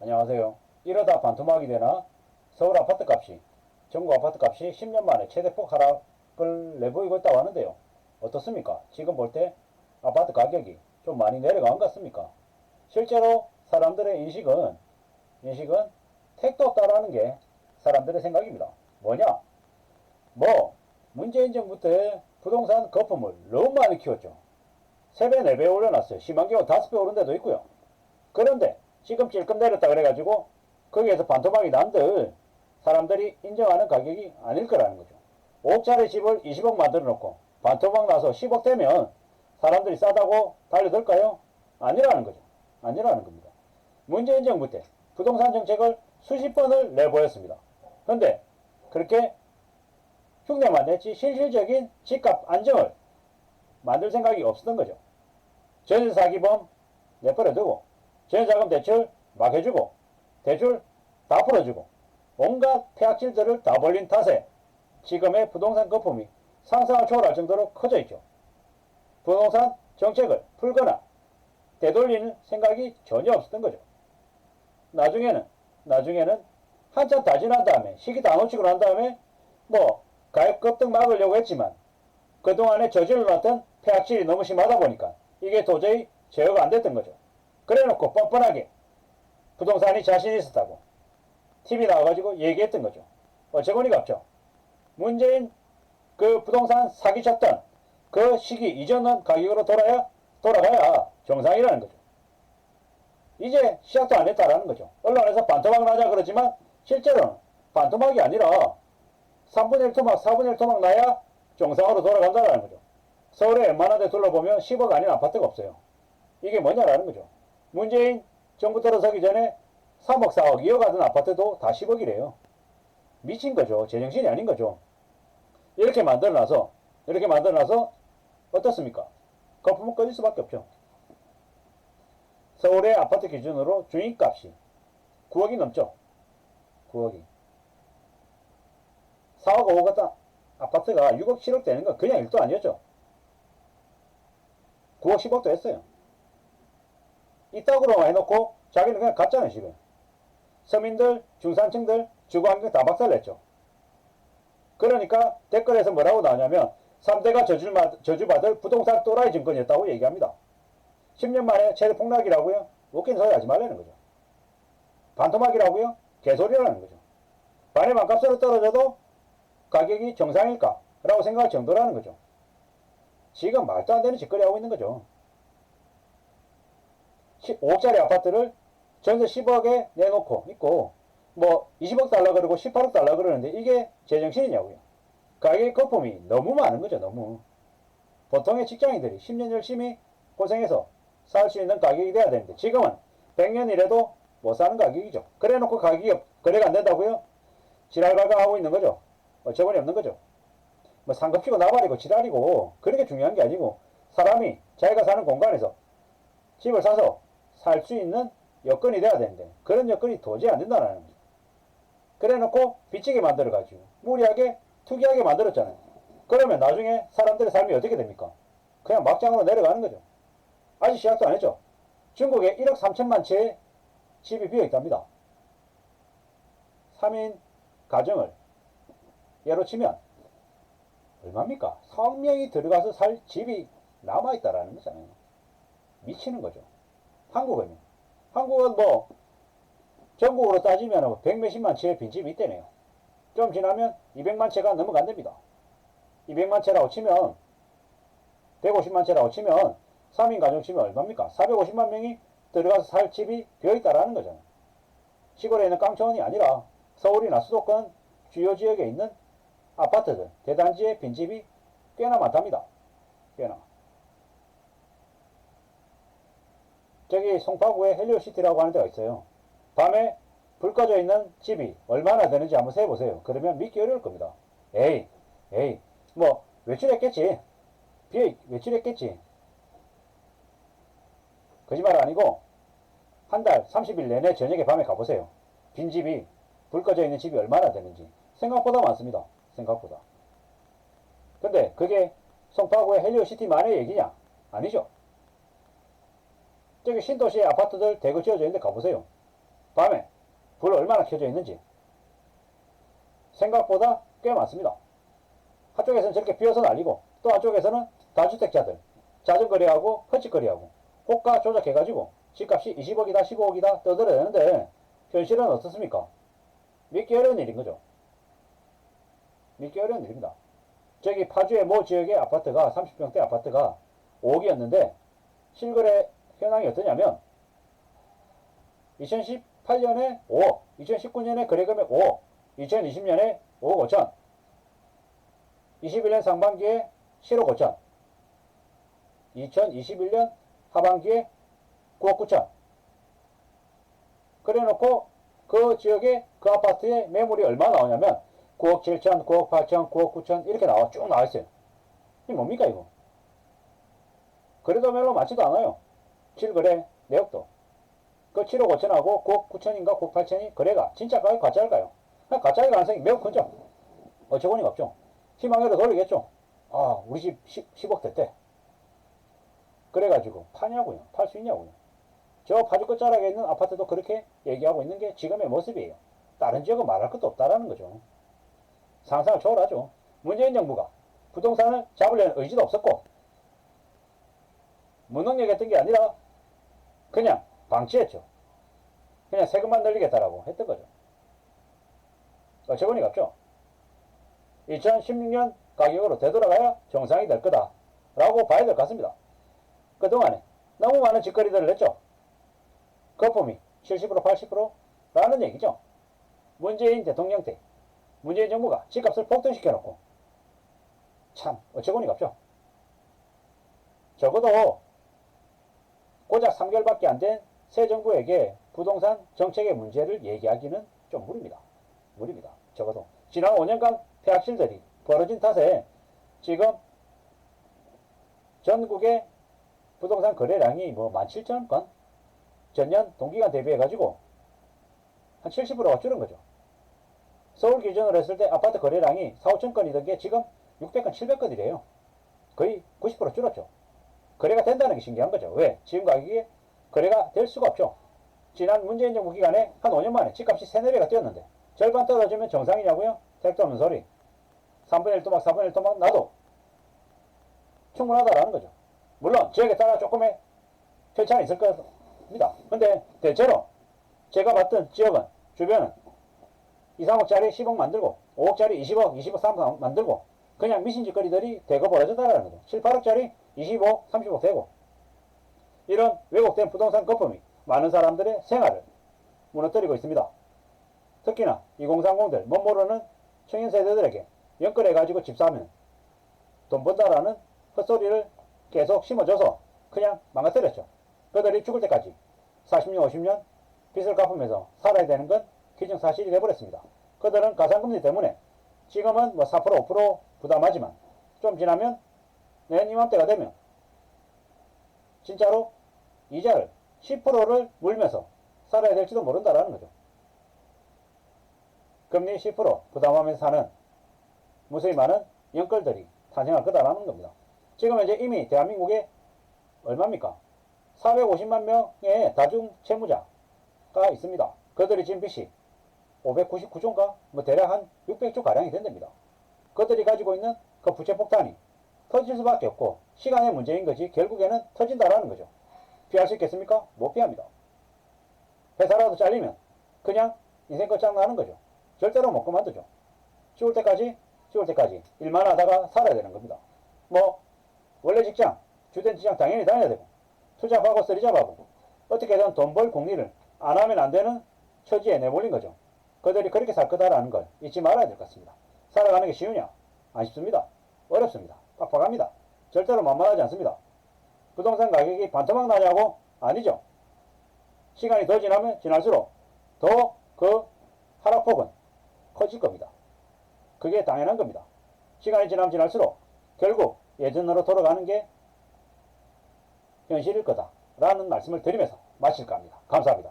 안녕하세요. 이러다 반토막이 되나? 서울 아파트값이, 전국 아파트값이 10년 만에 최대폭 하락을 내보이고 있다고 하는데요. 어떻습니까? 지금 볼 때 아파트 가격이 좀 많이 내려간 것 같습니까? 실제로 사람들의 인식은 택도 없다라는 게 사람들의 생각입니다. 뭐냐? 뭐 문재인 정부 때 부동산 거품을 너무 많이 키웠죠. 3배, 4배 올려놨어요. 심한 경우 5배 오른 데도 있고요. 그런데 지금 찔끔 내렸다 그래가지고 거기에서 반토막이 난들 사람들이 인정하는 가격이 아닐 거라는 거죠. 5억짜리 집을 20억 만들어 놓고 반토막 나서 10억 되면 사람들이 싸다고 달려들까요? 아니라는 거죠. 아니라는 겁니다. 문재인 정부 때 부동산 정책을 수십 번을 내보였습니다. 그런데 그렇게 흉내만 냈지 실질적인 집값 안정을 만들 생각이 없었던 거죠. 전세 사기범 내버려두고 전세자금 대출 막 해주고 대출 다 풀어주고 온갖 폐악질들을 다 벌린 탓에 지금의 부동산 거품이 상상을 초월할 정도로 커져 있죠. 부동산 정책을 풀거나 되돌리는 생각이 전혀 없었던 거죠. 나중에는 한참 다 지난 다음에 시기 다 놓치고 난 다음에 뭐 가격 급등 막으려고 했지만 그동안에 저질러놨던 폐악질이 너무 심하다 보니까 이게 도저히 제어가 안 됐던 거죠. 그래놓고 뻔뻔하게 부동산이 자신 있었다고 TV 나와가지고 얘기했던 거죠. 어처구니가 없죠. 문재인 그 부동산 사기쳤던 그 시기 이전은 가격으로 돌아가야 정상이라는 거죠. 이제 시작도 안 했다라는 거죠. 언론에서 반토막 나자 그러지만 실제로는 반토막이 아니라 3분의 1 토막, 4분의 1 토막 나야 정상으로 돌아간다라는 거죠. 서울에 웬만한 데 둘러보면 10억 아닌 아파트가 없어요. 이게 뭐냐라는 거죠. 문재인 정부 들어서기 전에 3억, 4억 이어가던 아파트도 다 10억이래요. 미친 거죠. 제정신이 아닌 거죠. 이렇게 만들어놔서 어떻습니까? 거품은 꺼질 수밖에 없죠. 서울의 아파트 기준으로 주인값이 9억이 넘죠. 9억이. 4억, 5억 같은 아파트가 6억, 7억 되는 건 그냥 일도 아니었죠. 9억, 10억도 했어요. 이따구로만 해놓고 자기는 그냥 갔잖아요, 지금. 서민들, 중산층들, 주거환경 다 박살냈죠. 그러니까 댓글에서 뭐라고 나오냐면 3대가 저주받을 부동산 또라이 증권이었다고 얘기합니다. 10년 만에 최대 폭락이라고요? 웃긴 소리 하지 말라는 거죠. 반토막이라고요? 개소리라는 거죠. 반의 반값으로 떨어져도 가격이 정상일까? 라고 생각할 정도라는 거죠. 지금 말도 안 되는 짓거리 하고 있는 거죠. 5억짜리 아파트를 전세 10억에 내놓고 있고 뭐 20억 달라 그러고 18억 달라 그러는데 이게 제정신이냐고요. 가격 거품이 너무 많은 거죠. 너무. 보통의 직장인들이 10년 열심히 고생해서 살 수 있는 가격이 돼야 되는데 지금은 100년이라도 못 사는 가격이죠. 그래놓고 가격이 거래가 안 된다고요? 지랄발광하고 있는 거죠. 어처구니 없는 거죠. 뭐 상급 피고 나발이고 지랄이고 그런 게 중요한 게 아니고 사람이 자기가 사는 공간에서 집을 사서 살 수 있는 여건이 돼야 되는데 그런 여건이 도저히 안 된다는 거죠. 그래놓고 빚지게 만들어가지고 무리하게 투기하게 만들었잖아요. 그러면 나중에 사람들의 삶이 어떻게 됩니까? 그냥 막장으로 내려가는 거죠. 아직 시작도 안 했죠. 중국에 1억 3천만 채의 집이 비어있답니다. 3인 가정을 예로 치면 얼마입니까? 4억 명이 들어가서 살 집이 남아있다라는 거잖아요. 미치는 거죠. 한국은 뭐 전국으로 따지면 100몇십만 채의 빈집이 있대네요. 좀 지나면 200만 채가 넘어간답니다. 200만 채라고 치면 150만 채라고 치면 3인 가정 치면 얼마입니까? 450만 명이 들어가서 살 집이 비어있다라는 거잖아요. 시골에 있는 깡촌이 아니라 서울이나 수도권 주요 지역에 있는 아파트들, 대단지의 빈집이 꽤나 많답니다. 꽤나. 저기 송파구에 헬리오시티라고 하는 데가 있어요. 밤에 불 꺼져 있는 집이 얼마나 되는지 한번 세보세요. 그러면 믿기 어려울 겁니다. 에이, 뭐 외출했겠지. 외출했겠지. 거짓말 아니고 한 달 30일 내내 저녁에 밤에 가보세요. 빈집이 불 꺼져 있는 집이 얼마나 되는지 생각보다 많습니다. 생각보다. 근데 그게 송파구의 헬리오시티만의 얘기냐? 아니죠. 저기 신도시의 아파트들 대거 지어져 있는데 가보세요. 밤에 불 얼마나 켜져 있는지 생각보다 꽤 많습니다. 한쪽에서는 저렇게 비어서 날리고 또 한쪽에서는 다주택자들 자전거리하고 헛짓거리하고 호가 조작해가지고 집값이 20억이다 15억이다 떠들어대는데 현실은 어떻습니까? 믿기 어려운 일인 거죠. 믿기 어려운 일입니다. 저기 파주의 모 지역의 아파트가 30평대 아파트가 5억이었는데 실거래 현황이 어떠냐면 2018년에 5억, 2019년에 거래금액 5억, 2020년에 5억 5천, 21년 상반기에 7억 5천, 2021년 하반기에 9억 9천. 그래 놓고 그 지역에 그 아파트의 매물이 얼마 나오냐면 9억 7천, 9억 8천, 9억 9천 이렇게 쭉 나와 있어요. 이게 뭡니까 이거? 그래도 별로 많지도 않아요. 실거래 내역도. 그 7억 5천하고 9억 9천인가 9억 8천이 거래가 진짜일까요? 가짜일까요? 가짜일 가능성이 매우 크죠. 어처구니가 없죠. 희망으로 돌리겠죠. 아, 우리 집 10억 됐대. 그래가지고 파냐고요. 팔 수 있냐고요. 저 파주 끝자락에 있는 아파트도 그렇게 얘기하고 있는 게 지금의 모습이에요. 다른 지역은 말할 것도 없다라는 거죠. 상상을 초월하죠. 문재인 정부가 부동산을 잡으려는 의지도 없었고 무능력했던 게 아니라 그냥 방치했죠. 그냥 세금만 늘리겠다라고 했던 거죠. 어처구니가 없죠. 2016년 가격으로 되돌아가야 정상이 될 거다 라고 봐야 될 것 같습니다. 그동안에 너무 많은 짓거리들을 냈죠. 거품이 70% 80% 라는 얘기죠. 문재인 대통령 때 문재인 정부가 집값을 폭등시켜놓고 참 어처구니가 없죠. 적어도 고작 3개월밖에 안 된 새 정부에게 부동산 정책의 문제를 얘기하기는 좀 무리입니다. 무리입니다. 적어도 지난 5년간 폐악실들이 벌어진 탓에 지금 전국의 부동산 거래량이 뭐 17,000건 전년 동기간 대비해가지고 한 70%가 줄은 거죠. 서울 기준으로 했을 때 아파트 거래량이 4, 5천건이던 게 지금 600건, 700건이래요. 거의 90% 줄었죠. 거래가 된다는 게 신기한 거죠. 왜? 지금 가격이 거래가 될 수가 없죠. 지난 문재인 정부 기간에 한 5년 만에 집값이 3, 4배가 뛰었는데 절반 떨어지면 정상이냐고요? 택도 없는 소리. 3분의 1 토막, 4분의 1 토막 나도 충분하다라는 거죠. 물론 지역에 따라 조금의 편차가 있을 겁니다. 근데 대체로 제가 봤던 지역은 주변은 2, 3억짜리 10억 만들고 5억짜리 20억, 20억, 30억 만들고 그냥 미신짓거리들이 대거 벌어졌다라는 거죠. 7, 8억짜리 25억, 30억 되고 이런 왜곡된 부동산 거품이 많은 사람들의 생활을 무너뜨리고 있습니다. 특히나 2030들 못 모르는 청년 세대들에게 연끌해가지고 집 사면 돈 번다라는 헛소리를 계속 심어줘서 그냥 망가뜨렸죠. 그들이 죽을 때까지 40년, 50년 빚을 갚으면서 살아야 되는 건 기정사실이 돼버렸습니다. 그들은 가상금리 때문에 지금은 뭐 4%, 5% 부담하지만 좀 지나면 내년 이맘때가 되면 진짜로 이자를 10%를 물면서 살아야 될지도 모른다라는 거죠. 금리 10% 부담하면서 사는 무수히 많은 연끌들이 탄생할 거다라는 겁니다. 지금 이제 이미 대한민국에 얼마입니까? 450만 명의 다중 채무자가 있습니다. 그들이 지금 빚이 599조인가? 뭐 대략 한 600조 가량이 된답니다. 그들이 가지고 있는 그 부채 폭탄이 터질 수밖에 없고 시간의 문제인 거지 결국에는 터진다라는 거죠. 피할 수 있겠습니까? 못 피합니다. 회사라도 잘리면 그냥 인생 끝장나는 거죠. 절대로 못 그만두죠. 죽을 때까지 일만 하다가 살아야 되는 겁니다. 뭐 원래 직장, 주된 직장 당연히 다녀야 되고 투잡하고 쓰리잡하고 어떻게든 돈 벌 공리를 안 하면 안 되는 처지에 내몰린 거죠. 그들이 그렇게 살 거다라는 걸 잊지 말아야 될 것 같습니다. 살아가는 게 쉬우냐? 안 쉽습니다. 어렵습니다. 빡빡합니다. 절대로 만만하지 않습니다. 부동산 가격이 반토막 나냐고? 아니죠. 시간이 더 지나면 지날수록 더 그 하락폭은 커질 겁니다. 그게 당연한 겁니다. 시간이 지나면 지날수록 결국 예전으로 돌아가는 게 현실일 거다 라는 말씀을 드리면서 마칠까 합니다. 감사합니다.